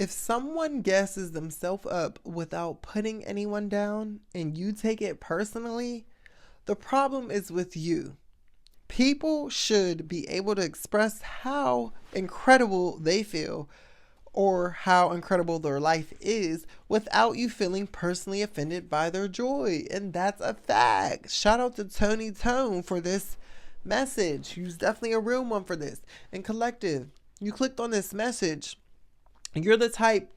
If someone gasses themselves up without putting anyone down and you take it personally, the problem is with you. People should be able to express how incredible they feel or how incredible their life is without you feeling personally offended by their joy. And that's a fact. Shout out to Tony Tone for this message. He's definitely a real one for this. And collective, you clicked on this message. You're the type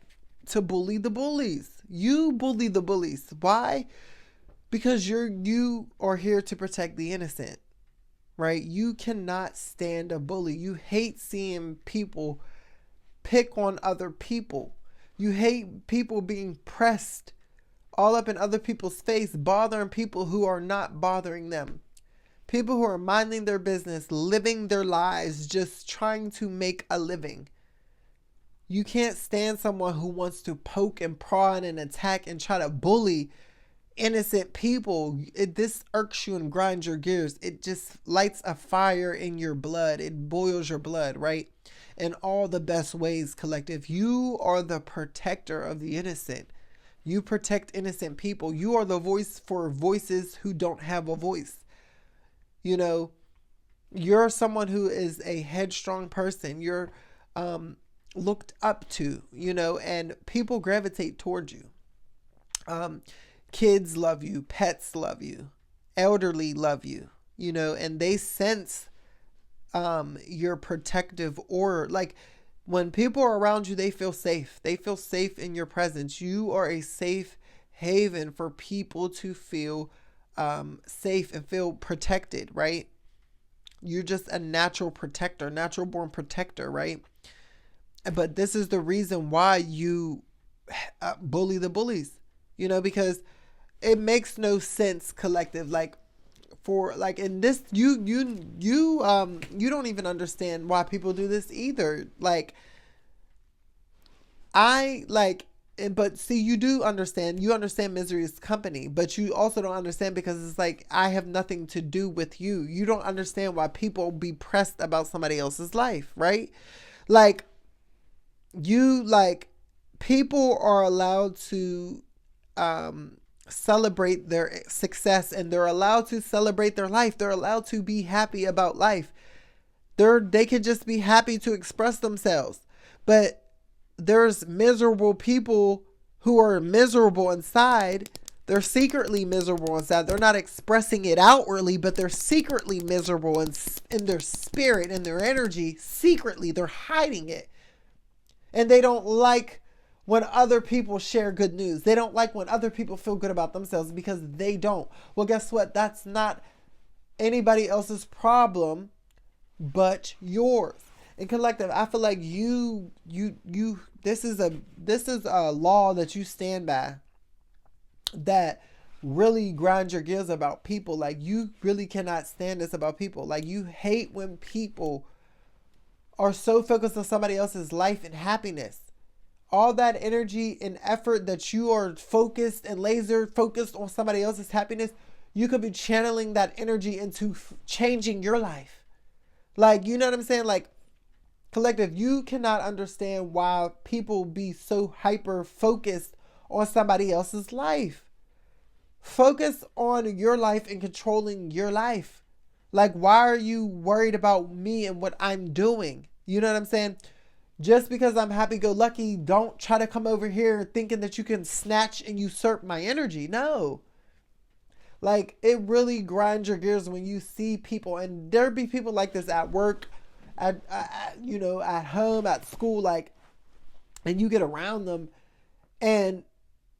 to bully the bullies. You bully the bullies. Why? Because you are here to protect the innocent, right? You cannot stand a bully. You hate seeing people pick on other people. You hate people being pressed all up in other people's face, bothering people who are not bothering them. People who are minding their business, living their lives, just trying to make a living. You can't stand someone who wants to poke and prod and attack and try to bully innocent people. This irks you and grinds your gears. It just lights a fire in your blood. It boils your blood, right? In all the best ways, collective. You are the protector of the innocent. You protect innocent people. You are the voice for voices who don't have a voice. You know, you're someone who is a headstrong person. You're looked up to, and people gravitate towards you. Kids love you, pets love you, elderly love you, and they sense your protective aura. Like when people are around you, they feel safe. They feel safe in your presence. You are a safe haven for people to feel safe and feel protected, right? You're just a natural protector, natural born protector, right? But this is the reason why you bully the bullies, because it makes no sense, collective. Like for like in this, you don't even understand why people do this either. Like but see, you do understand. You understand misery is company, but you also don't understand because it's like I have nothing to do with you. You don't understand why people be pressed about somebody else's life, right? Like people are allowed to celebrate their success and they're allowed to celebrate their life. They're allowed to be happy about life. They can just be happy to express themselves. But there's miserable people who are miserable inside. They're secretly miserable inside. They're not expressing it outwardly, but they're secretly miserable in their spirit and their energy. Secretly, they're hiding it. And they don't like when other people share good news. They don't like when other people feel good about themselves because they don't. Well, guess what? That's not anybody else's problem but yours. And collective, I feel like this is a law that you stand by that really grinds your gears about people. Like you really cannot stand this about people. Like you hate when people are so focused on somebody else's life and happiness. All that energy and effort that you are focused and laser focused on somebody else's happiness, you could be channeling that energy into changing your life. Like, you know what I'm saying? Like, collective, you cannot understand why people be so hyper focused on somebody else's life. Focus on your life and controlling your life. Like, why are you worried about me and what I'm doing? You know what I'm saying? Just because I'm happy-go-lucky, don't try to come over here thinking that you can snatch and usurp my energy. No. Like, it really grinds your gears when you see people, and there be people like this at work, at home, at school, like, and you get around them, and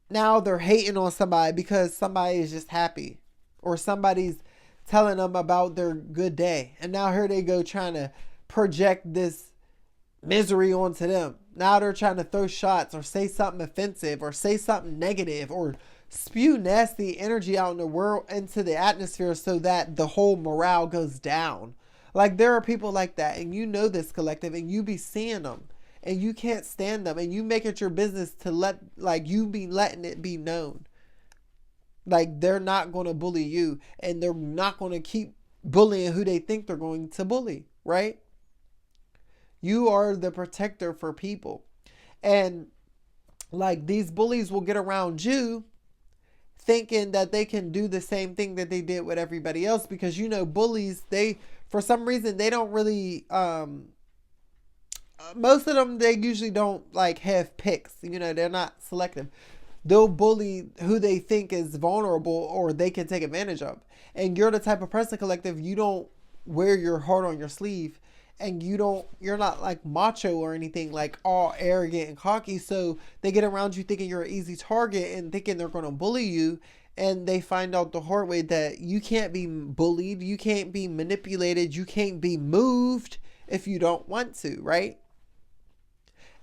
now they're hating on somebody because somebody is just happy, or somebody's telling them about their good day, and now here they go trying to project this misery onto them. Now they're trying to throw shots or say something offensive or say something negative or spew nasty energy out in the world, into the atmosphere, so that the whole morale goes down. Like there are people like that, and you know this, collective, and you be seeing them and you can't stand them, and you make it your business to you be letting it be known. Like they're not going to bully you, and they're not going to keep bullying who they think they're going to bully, right? You are the protector for people. And Like, these bullies will get around you thinking that they can do the same thing that they did with everybody else, because bullies, they, for some reason, they don't really most of them, they usually don't like have picks. They're not selective. They'll bully who they think is vulnerable or they can take advantage of. And you're the type of person, Collective, you don't wear your heart on your sleeve, and you're not like macho or anything, like all arrogant and cocky. So they get around you thinking you're an easy target and thinking they're going to bully you. And they find out the hard way that you can't be bullied, you can't be manipulated, you can't be moved if you don't want to, right?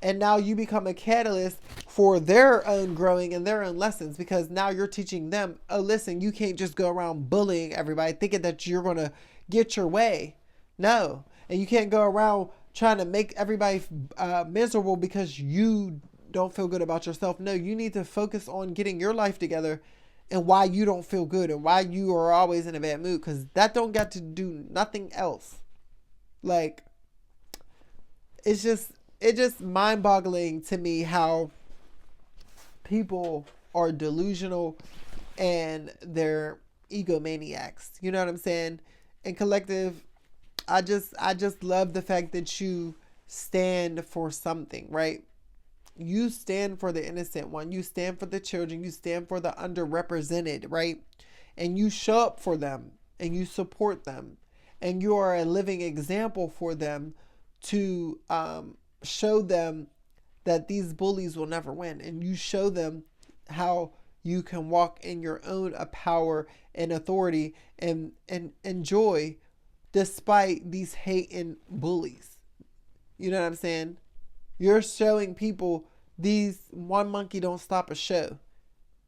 And now you become a catalyst for their own growing and their own lessons, because now you're teaching them, oh, listen, you can't just go around bullying everybody thinking that you're going to get your way. No. And you can't go around trying to make everybody miserable because you don't feel good about yourself. No, you need to focus on getting your life together and why you don't feel good and why you are always in a bad mood, because that don't got to do nothing else. Like, it's just mind-boggling to me how people are delusional and they're egomaniacs. You know what I'm saying? And Collective, I just love the fact that you stand for something, right? You stand for the innocent one. You stand for the children. You stand for the underrepresented, right? And you show up for them and you support them. And you are a living example for them to show them that these bullies will never win. And you show them how you can walk in your own power and authority and joy despite these hating bullies. You know what I'm saying? You're showing people these one monkey don't stop a show.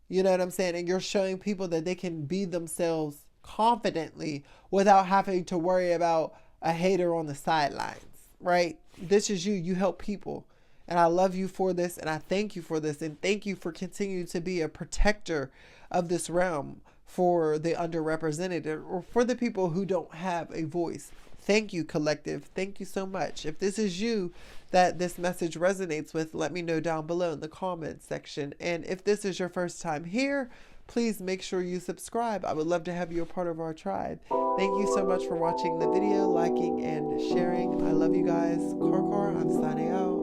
You know what I'm saying? And you're showing people that they can be themselves confidently without having to worry about a hater on the sidelines, right? This is you. You help people. And I love you for this. And I thank you for this. And thank you for continuing to be a protector of this realm for the underrepresented or for the people who don't have a voice. Thank you, Collective. Thank you so much. If this is you that this message resonates with, let me know down below in the comments section. And if this is your first time here, please make sure you subscribe. I would love to have you a part of our tribe. Thank you so much for watching the video, liking, and sharing. I love you guys. Karkar, I'm signing out.